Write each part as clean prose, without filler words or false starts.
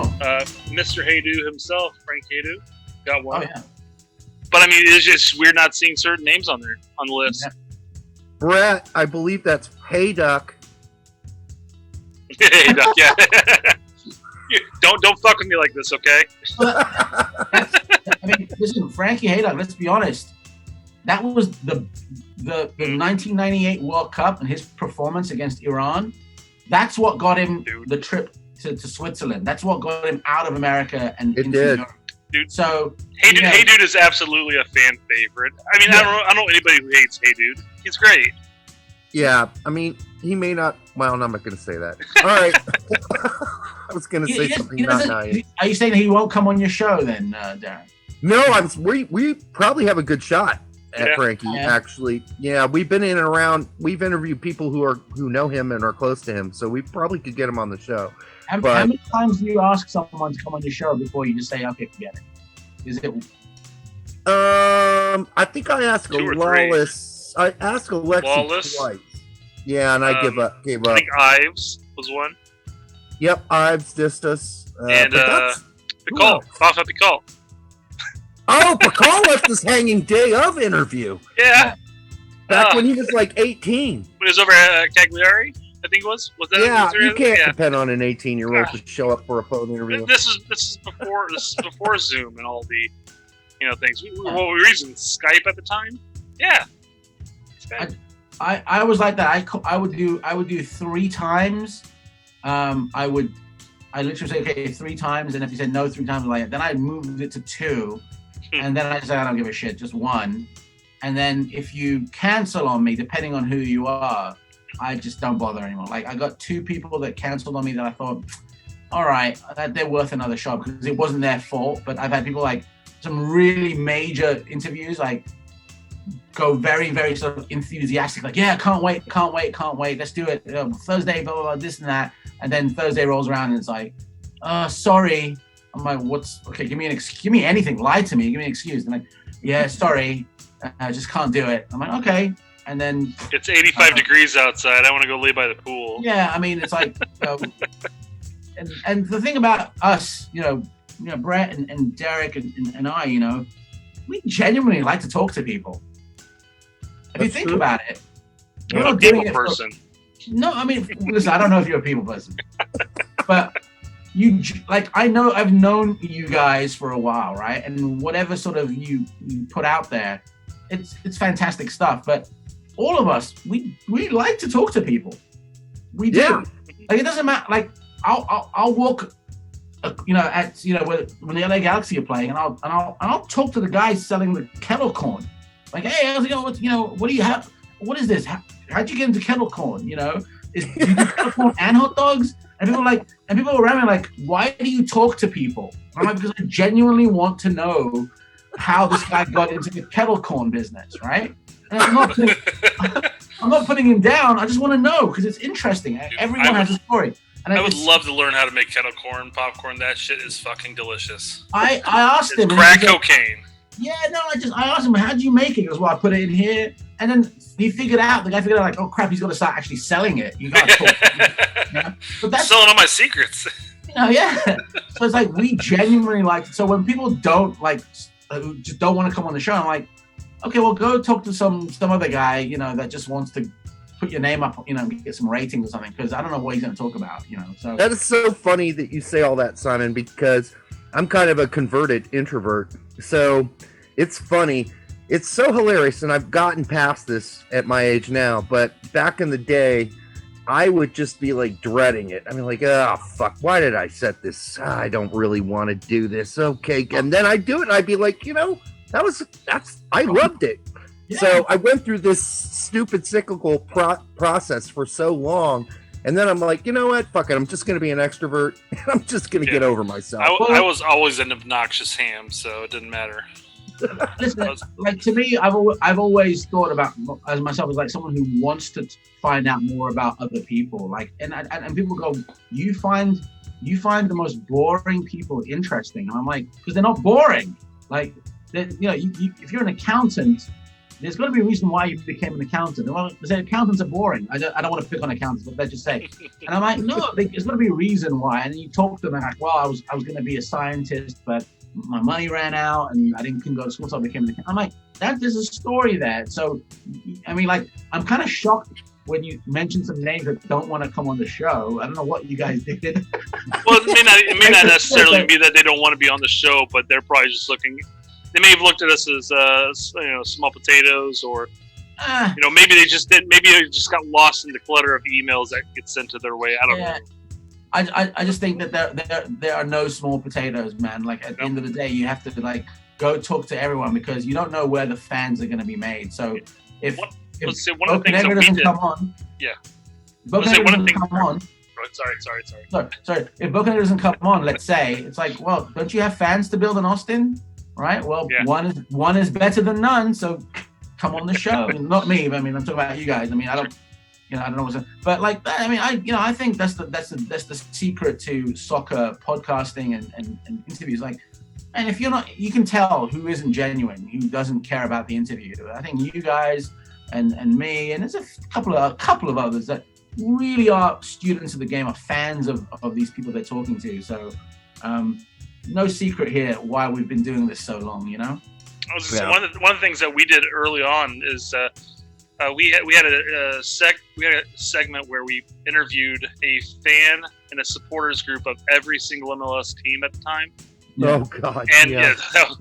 Mr. Haydu himself, Frank Haydu, got one. Oh yeah. But I mean, it's just weird not seeing certain names on there on the list. Yeah. Brett, I believe that's Hey Duck. Hey, Duck, yeah. Don't fuck with me like this, okay? I mean, listen, Frankie Haydock, let's be honest. That was the 1998 World Cup and his performance against Iran. That's what got him the trip to Switzerland. That's what got him out of America and into Europe. Dude. So Hey Dude is absolutely a fan favorite. I mean, I don't know anybody who hates Hey Dude. He's great. Yeah, I mean, he may not. Well, I'm not going to say that. All right. I was going to say something not nice. Are you saying he won't come on your show then, Darren? No, we probably have a good shot at Frankie. Yeah. Actually, yeah, we've been in and around. We've interviewed people who know him and are close to him, so we probably could get him on the show. How many times do you ask someone to come on your show before you just say, "Okay, forget it"? Is it? I think I asked Lawless. I asked Alexi twice. Yeah, and I gave up. I think Ives was one. Yep, Ives dissed us. And Picol. Rafa Picol. Oh, Picol left us hanging day of interview. Yeah. Back when he was like 18. When he was over at Cagliari, I think it was. Was that? Yeah, you can't depend on an 18-year-old to show up for a phone interview. This is before Zoom and all the things. What were we using? Skype at the time? Yeah. I was like that. I would do 3 times. I literally say, okay, 3 times, and if he said no 3 times, like then I moved it to 2, and then I said I don't give a shit, just 1. And then if you cancel on me, depending on who you are, I just don't bother anymore. Like I got 2 people that canceled on me that I thought, all right, they're worth another shot because it wasn't their fault. But I've had people like some really major interviews like go very, very sort of enthusiastic, like, yeah, can't wait, let's do it. Thursday, blah, blah, blah, this and that. And then Thursday rolls around and it's like, sorry. I'm like, okay, give me anything. Lie to me, give me an excuse. I'm like, yeah, sorry, I just can't do it. I'm like, okay. And then it's 85 degrees outside. I want to go lay by the pool. Yeah, I mean, it's like, and the thing about us, Brett and Derek and I, we genuinely like to talk to people. If you think about it, you're not a people person. No, I mean, listen, I don't know if you're a people person, but I've known you guys for a while, right? And whatever sort of you put out there, it's fantastic stuff. But all of us, we like to talk to people. We do. Yeah. Like it doesn't matter. Like I'll walk, when the LA Galaxy are playing, and I'll talk to the guys selling the kettle corn. Like, hey, how's it going? What do you have? What is this? How'd you get into kettle corn? Do you do kettle corn and hot dogs? And people around me are like, why do you talk to people? And I'm like, because I genuinely want to know how this guy got into the kettle corn business, right? And I'm not putting him down. I just want to know because it's interesting. Everyone has a story. And I would love to learn how to make kettle corn popcorn. That shit is fucking delicious. I asked him. Crack cocaine. Yeah, no, I asked him, how'd you make it? He goes, well, I put it in here. And then the guy figured out, like, oh crap, he's got to start actually selling it. You got to talk. But that's selling all my secrets. Yeah. So it's like, we genuinely like, so when people don't just don't want to come on the show, I'm like, okay, well, go talk to some other guy, that just wants to put your name up, get some ratings or something, because I don't know what he's going to talk about, So that is so funny that you say all that, Simon, because I'm kind of a converted introvert. So it's funny. It's so hilarious, and I've gotten past this at my age now, but back in the day, I would just be like dreading it. I mean, like, oh, fuck, why did I set this? I don't really want to do this. Okay. And then I'd do it, and I'd be like, I loved it. Yeah. So I went through this stupid cyclical process for so long. And then I'm like, you know what? Fuck it. I'm just going to be an extrovert. And I'm just going to get over myself. I was always an obnoxious ham, so it didn't matter. Listen, like to me, I've always thought about as myself as like someone who wants to find out more about other people. Like, and people go, you find the most boring people interesting. And I'm like, because they're not boring. Like, if you're an accountant, there's got to be a reason why you became an accountant. Well, they say accountants are boring. I don't want to pick on accountants, but let's just say. And I'm like, no, there's got to be a reason why. And you talk to them and like, well, I was going to be a scientist, but my money ran out and I couldn't go to school, so I became an accountant. I'm like, there's a story there. So, I mean, like, I'm kind of shocked when you mention some names that don't want to come on the show. I don't know what you guys did. Well, it may not necessarily be that they don't want to be on the show, but they're probably just looking. They may have looked at us as small potatoes, or maybe they just didn't. Maybe they just got lost in the clutter of emails that get sent to their way. I don't know. I just think that there are no small potatoes, man. Like at the end of the day, you have to like go talk to everyone because you don't know where the fans are going to be made. So if one of the things that we doesn't did, come on, Sorry. If Bocanegra doesn't come on, let's say it's like, well, don't you have fans to build in Austin, right? Well, one is better than none, so come on the show. Not me, but I mean, I'm talking about you guys. I mean, I don't know what's, but like, I mean, I think that's the secret to soccer podcasting and interviews. Like, and if you're not, you can tell who isn't genuine, who doesn't care about the interview. I think you guys and me, and there's a couple of others that really are students of the game, are fans of these people they're talking to. So, no secret here why we've been doing this so long, you know. One of the things that we did early on is we had a segment where we interviewed a fan and a supporters group of every single MLS team at the time. Oh God! And that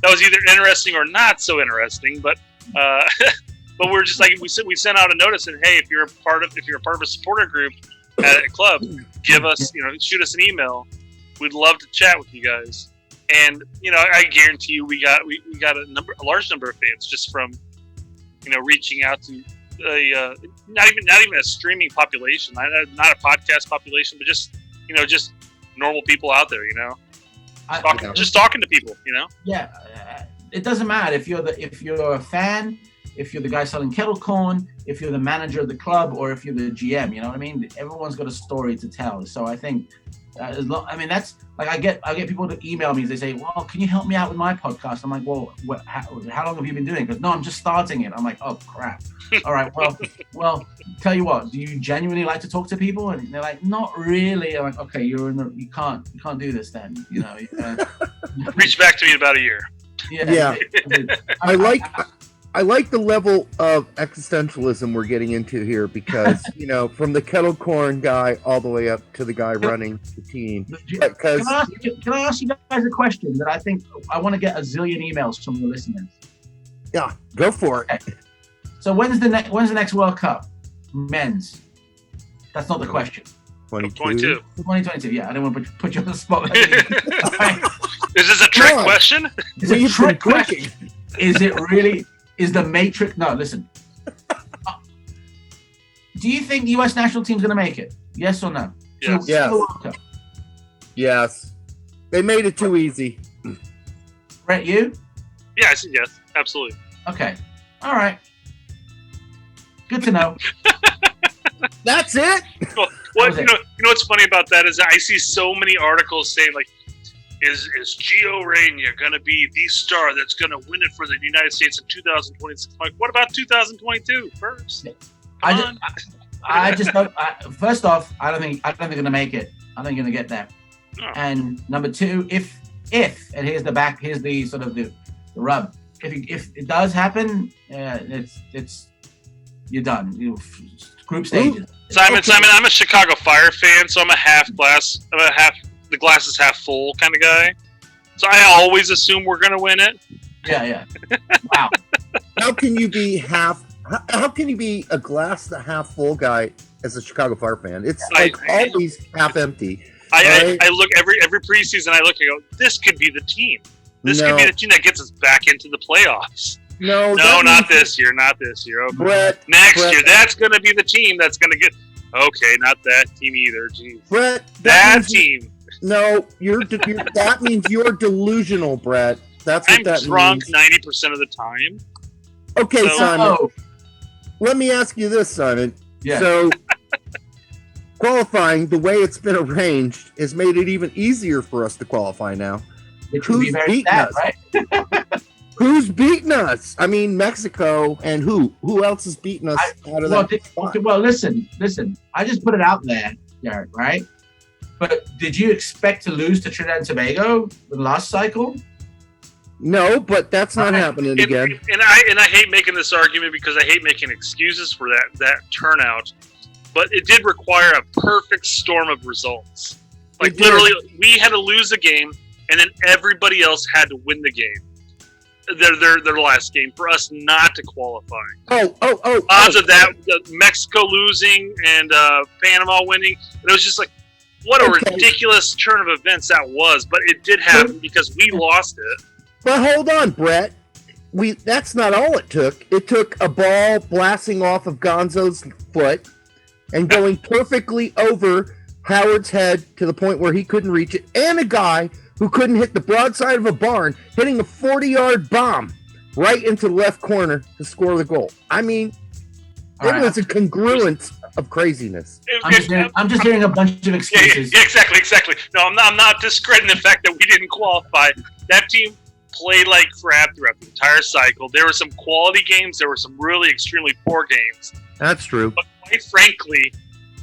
was either interesting or not so interesting, but but we're just like we sent out a notice and hey, if you're a part of a supporter group at a club, give us shoot us an email. We'd love to chat with you guys. And I guarantee you we got a large number of fans just from reaching out to not even a streaming population, not a podcast population, but just normal people out there, just talking to people, Yeah, it doesn't matter if you're a fan, if you're the guy selling kettle corn, if you're the manager of the club, or if you're the GM. You know what I mean? Everyone's got a story to tell. So I think, that's like I get people to email me. They say, "Well, can you help me out with my podcast?" I'm like, "Well, how long have you been doing?" Because no, I'm just starting it. I'm like, "Oh crap! All right, well, tell you what. Do you genuinely like to talk to people?" And they're like, "Not really." I'm like, "Okay, you can't do this then." Reach back to me in about a year. Yeah. I like the level of existentialism we're getting into here because, from the kettle corn guy all the way up to the guy running the team. Can I ask you guys a question that I think I want to get a zillion emails from the listeners? Yeah, go for it. Okay. So when's the next World Cup? Men's. That's not the question. 2022. 2022. Yeah, I don't want to put you on the spot. Is this a trick question? It's a trick question. Is it really? Is the Matrix? No, listen. Do you think the U.S. national team's going to make it? Yes or no? Yes. Yes. They made it too easy. Brett, you? Yeah, I said yes. Absolutely. Okay. All right. Good to know. That's it? Well, what's funny about that is I see so many articles saying, like, Is Gio Reyna going to be the star that's going to win it for the United States in 2026? Like, what about 2022 first? I just don't. First off, I don't think they're going to make it. I don't think they're going to get there. Oh. And number two, if and here's the sort of the rub. If it does happen, it's you're done. Group stages. Simon, I'm a Chicago Fire fan, so I'm a the glass is half full kind of guy. So I always assume we're going to win it. Yeah. Wow. How can you be a glass half full guy as a Chicago Fire fan? It's always half empty. I look every preseason. I look and go, this could be the team. This could be the team that gets us back into the playoffs. No, not this year. Not this year. Okay. Brett, Next year, that's going to be the team that's going to get. Okay, not that team either. Jeez. Brett, that team. No, that means you're delusional, Brett. That's what that means. I'm drunk 90% of the time. Okay, Simon. Let me ask you this, Simon. Yeah. So, qualifying, the way it's been arranged, has made it even easier for us to qualify now. It would be very sad, right? Who's beating us? I mean, Mexico, and who? Who else is beating us out of that? Okay, well, listen. I just put it out there, Garrett, right? But did you expect to lose to Trinidad and Tobago the last cycle? No, but that's not happening again. And I hate making this argument because I hate making excuses for that turnout. But it did require a perfect storm of results. Like literally, we had to lose a game, and then everybody else had to win the game. Their last game for us not to qualify. Odds of that, Mexico losing and Panama winning. And it was just like, what a ridiculous turn of events that was. But it did happen because we lost it. But hold on, Brett. That's not all it took. It took a ball blasting off of Gonzo's foot and going perfectly over Howard's head to the point where he couldn't reach it, and a guy who couldn't hit the broadside of a barn hitting a 40-yard bomb right into the left corner to score the goal. I mean, it was a congruence of craziness. I'm just hearing a bunch of excuses. Yeah, exactly. No, I'm not discrediting the fact that we didn't qualify. That team played like crap throughout the entire cycle. There were some quality games. There were some really extremely poor games. That's true. But quite frankly,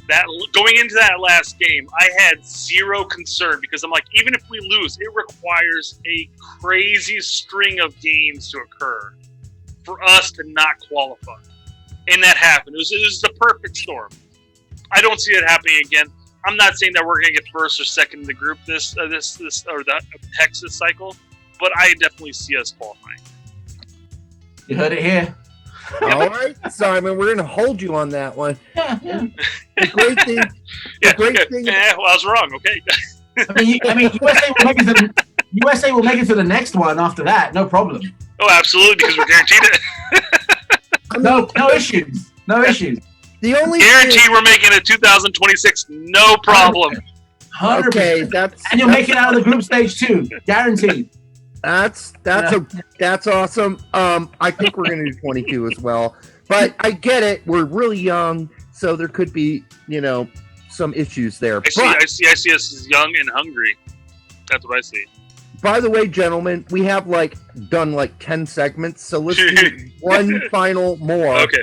that going into that last game, I had zero concern because I'm like, even if we lose, it requires a crazy string of games to occur for us to not qualify. And that happened. It was the perfect storm. I don't see it happening again. I'm not saying that we're going to get first or second in the group this or the Texas cycle, but I definitely see us qualifying. You heard it here. All right, Simon, we're going to hold you on that one. Yeah. The great thing. Well, I was wrong. Okay. I mean, USA will make it to the next one after that. No problem. Oh, absolutely, because we're guaranteed it. No issues. No issues. The only guarantee we're making it 2026. No problem. 100%. Okay, and you'll make it out of the group stage too. Guaranteed. That's awesome. I think we're gonna do 22 as well. But I get it. We're really young, so there could be, some issues there. I see us as young and hungry. That's what I see. By the way, gentlemen, we have done 10 segments, so let's do one final more. Okay.